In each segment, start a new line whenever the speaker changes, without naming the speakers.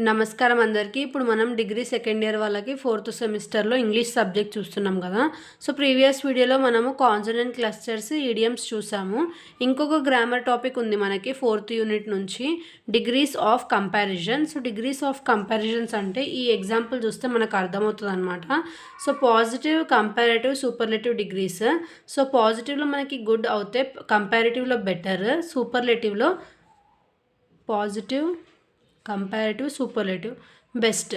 నమస్కారం అందరికీ. ఇప్పుడు మనం డిగ్రీ సెకండ్ ఇయర్ వాళ్ళకి 4th సెమిస్టర్లో ఇంగ్లీష్ సబ్జెక్ట్ చూస్తున్నాం కదా. సో ప్రీవియస్ వీడియోలో మనము కాన్సనెంట్ క్లస్టర్స్, ఈడియమ్స్ చూసాము. ఇంకొక గ్రామర్ టాపిక్ ఉంది మనకి 4th యూనిట్ నుంచి, degrees of comparison. So degrees of comparisons అంటే ఈ ఎగ్జాంపుల్ చూస్తే మనకు అర్థమవుతుంది అనమాట. So positive, comparative, superlative degrees. So పాజిటివ్లో మనకి గుడ్ అవుతే కంపారేటివ్లో బెటర్, సూపర్లేటివ్లో పాజిటివ్, comparative, superlative, best,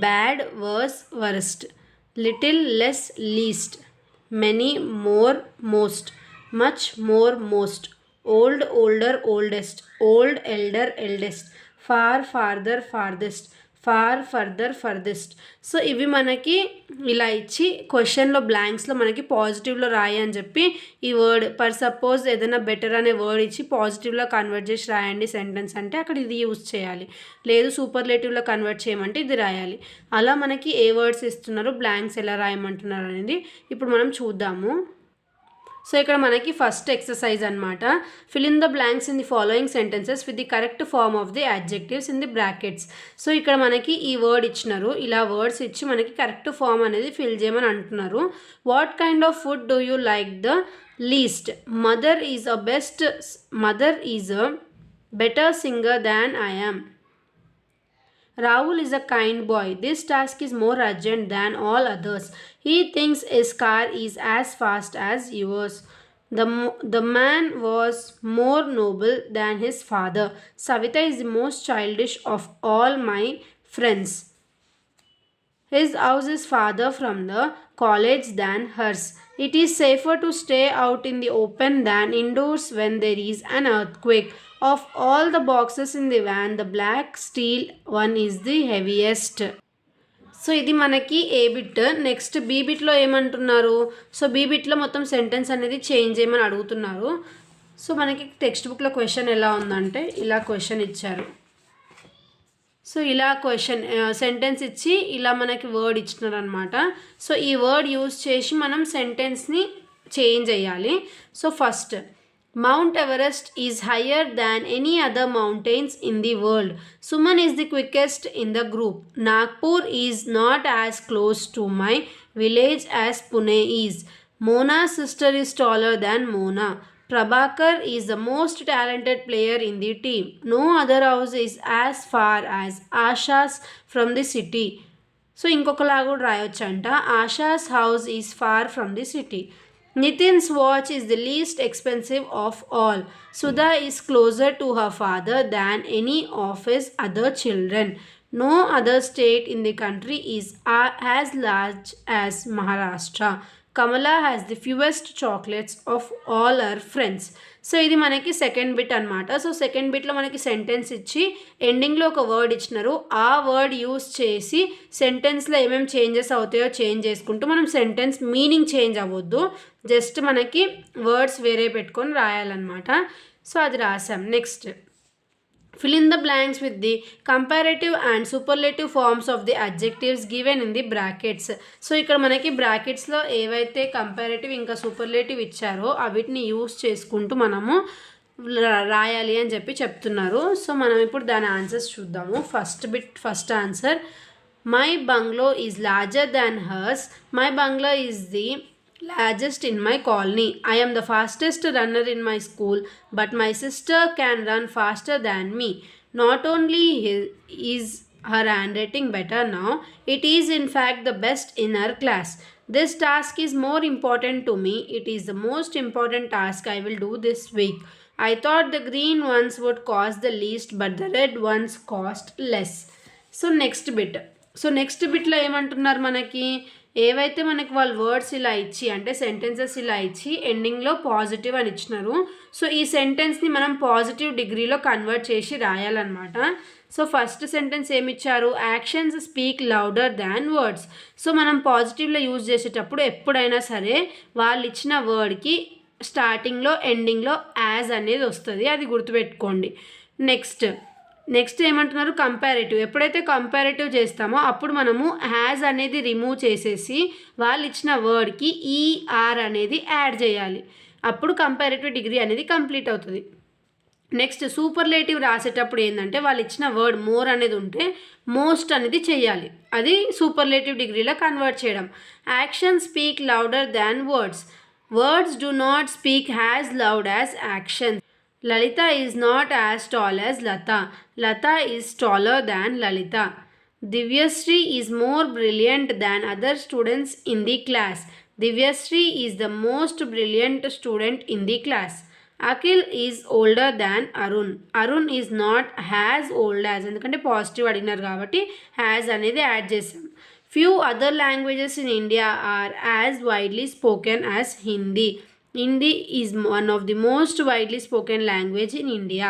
bad, worse, worst, little, less, least, many, more, most, much, more, most, old, older, oldest, old, elder, eldest, far, farther, farthest, far, farther, farthest. So ఇవి మనకి ఇలా ఇచ్చి క్వశ్చన్లో బ్లాంక్స్లో మనకి పాజిటివ్లో రాయి అని చెప్పి ఈ వర్డ్ పర్ సపోజ్ ఏదైనా బెటర్ అనే వర్డ్ ఇచ్చి పాజిటివ్లో కన్వర్ట్ చేసి రాయండి సెంటెన్స్ అంటే అక్కడ ఇది యూజ్ చేయాలి. లేదు సూపర్లేటివ్లో కన్వర్ట్ చేయమంటే ఇది రాయాలి. అలా మనకి ఏ వర్డ్స్ ఇస్తున్నారు, బ్లాంక్స్ ఎలా రాయమంటున్నారు అనేది ఇప్పుడు మనం చూద్దాము. సో ఇక్కడ మనకి ఫస్ట్ ఎక్సర్సైజ్ అనమాట. Fill in the blanks in the following sentences with the correct form of the adjectives in the brackets. So ఇక్కడ మనకి ఈ వర్డ్ ఇచ్చినారు, ఇలా వర్డ్స్ ఇచ్చి మనకి కరెక్ట్ ఫార్మ్ అనేది ఫిల్ చేయమని అంటున్నారు. What kind of food do you like the least? Mother is a better singer than I am. Rahul is a kind boy. This task is more urgent than all others. He thinks his car is as fast as yours. The man was more noble than his father. Savita is the most childish of all my friends. His house is farther from the college than hers. It is safer to stay out in the open than indoors when there is an earthquake. Of all the boxes in the van, the black steel one is the heaviest. So ఇది మనకి A bit. Next B బిట్లో ఏమంటున్నారు? So be బిట్లో మొత్తం sentence అనేది change చేయమని అడుగుతున్నారు. So మనకి text బుక్లో క్వశ్చన్ ఎలా ఉందంటే ఇలా క్వశ్చన్ ఇచ్చారు. సో ఇలా క్వశ్చన్ సెంటెన్స్ ఇచ్చి ఇలా మనకి వర్డ్ ఇచ్చినారు అనమాట. సో ఈ వర్డ్ యూజ్ చేసి మనం సెంటెన్స్ని చేంజ్ చేయాలి. So first, Mount Everest is higher than any other mountains in the world. Suman is the quickest in the group. Nagpur is not as close to my village as Pune is. Mona's sister is taller than Mona. Prabhakar is the most talented player in the team. No other house is as far as Asha's from the city. So ఇంకొకలా కూడా రాయొచ్చంట. Asha's house is far from the city. Nitin's watch is the least expensive of all. Sudha is closer to her father than any of his other children. No other state in the country is as large as Maharashtra. Kamala has the fewest chocolates of all her friends. So ఇది మనకి second bit అనమాట. So second బిట్లో మనకి sentence ఇచ్చి ఎండింగ్లో ఒక word ఇచ్చినారు. ఆ word use చేసి సెంటెన్స్లో ఏమేమి చేంజెస్ అవుతాయో చేంజ్ చేసుకుంటూ మనం సెంటెన్స్ మీనింగ్ చేంజ్ అవ్వద్దు, జస్ట్ మనకి వర్డ్స్ వేరే పెట్టుకొని రాయాలన్నమాట. సో అది రాసాం. Next, fill in the blanks with the comparative and superlative forms of the adjectives given in the brackets. So ఇక్కడ మనకి బ్రాకెట్స్లో ఏవైతే కంపారేటివ్ ఇంకా సూపర్లేటివ్ ఇచ్చారో అవిటిని యూస్ చేసుకుంటూ మనము రాయాలి అని చెప్పి చెప్తున్నారు. సో మనం ఇప్పుడు దాని ఆన్సర్స్ చూద్దాము. First answer, my bungalow is larger than hurts. My bungalow is the largest in my colony. I am the fastest runner in my school, but my sister can run faster than me. Not only is her handwriting better now, it is in fact the best in her class. This task is more important to me. It is the most important task I will do this week. I thought the green ones would cost the least, but the red ones cost less. So next bitలో ఏమంటున్నారు మనకి, ఏవైతే మనకి వాళ్ళు words ఇలా ఇచ్చి అంటే sentences ఇలా ఇచ్చి ఎండింగ్లో పాజిటివ్ అని ఇచ్చినారు. సో ఈ సెంటెన్స్ని మనం పాజిటివ్ డిగ్రీలో కన్వర్ట్ చేసి రాయాలన్నమాట. సో ఫస్ట్ సెంటెన్స్ ఏమిచ్చారు, actions speak louder than words. So మనం పాజిటివ్లో యూజ్ చేసేటప్పుడు ఎప్పుడైనా సరే వాళ్ళు ఇచ్చిన వర్డ్కి స్టార్టింగ్లో ఎండింగ్లో యాజ్ అనేది వస్తుంది, అది గుర్తుపెట్టుకోండి. నెక్స్ట్ ఏమంటున్నారు, కంపారేటివ్. ఎప్పుడైతే కంపారేటివ్ చేస్తామో అప్పుడు మనము హ్యాజ్ అనేది రిమూవ్ చేసేసి వాళ్ళు ఇచ్చిన వర్డ్కి ఈఆర్ అనేది యాడ్ చేయాలి. అప్పుడు కంపారేటివ్ డిగ్రీ అనేది కంప్లీట్ అవుతుంది. నెక్స్ట్ సూపర్లేటివ్ రాసేటప్పుడు ఏంటంటే వాళ్ళు ఇచ్చిన వర్డ్ మోర్ అనేది ఉంటే మోస్ట్ అనేది చేయాలి, అది సూపర్లేటివ్ డిగ్రీలో కన్వర్ట్ చేయడం. Action speak louder than words, words do not speak as loud as actions. Lalita is not as tall as Lata. Lata is taller than Lalita. Divyasri is more brilliant than other students in the class. Divyasri is the most brilliant student in the class. Akhil is older than Arun. Arun is not as old as, ఎందుకంటే positive అడిగినారు కాబట్టి has అనేది add చేసాం. Few other languages in India are as widely spoken as Hindi. Hindi is one of the most widely spoken language in India.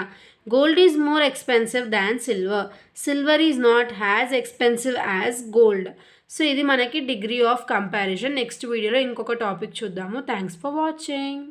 Gold is more expensive than silver. Silver is not as expensive as gold. So ఇది మనకి degree of comparison. Next వీడియోలో ఇంకొక topic చూద్దాము. Thanks for watching.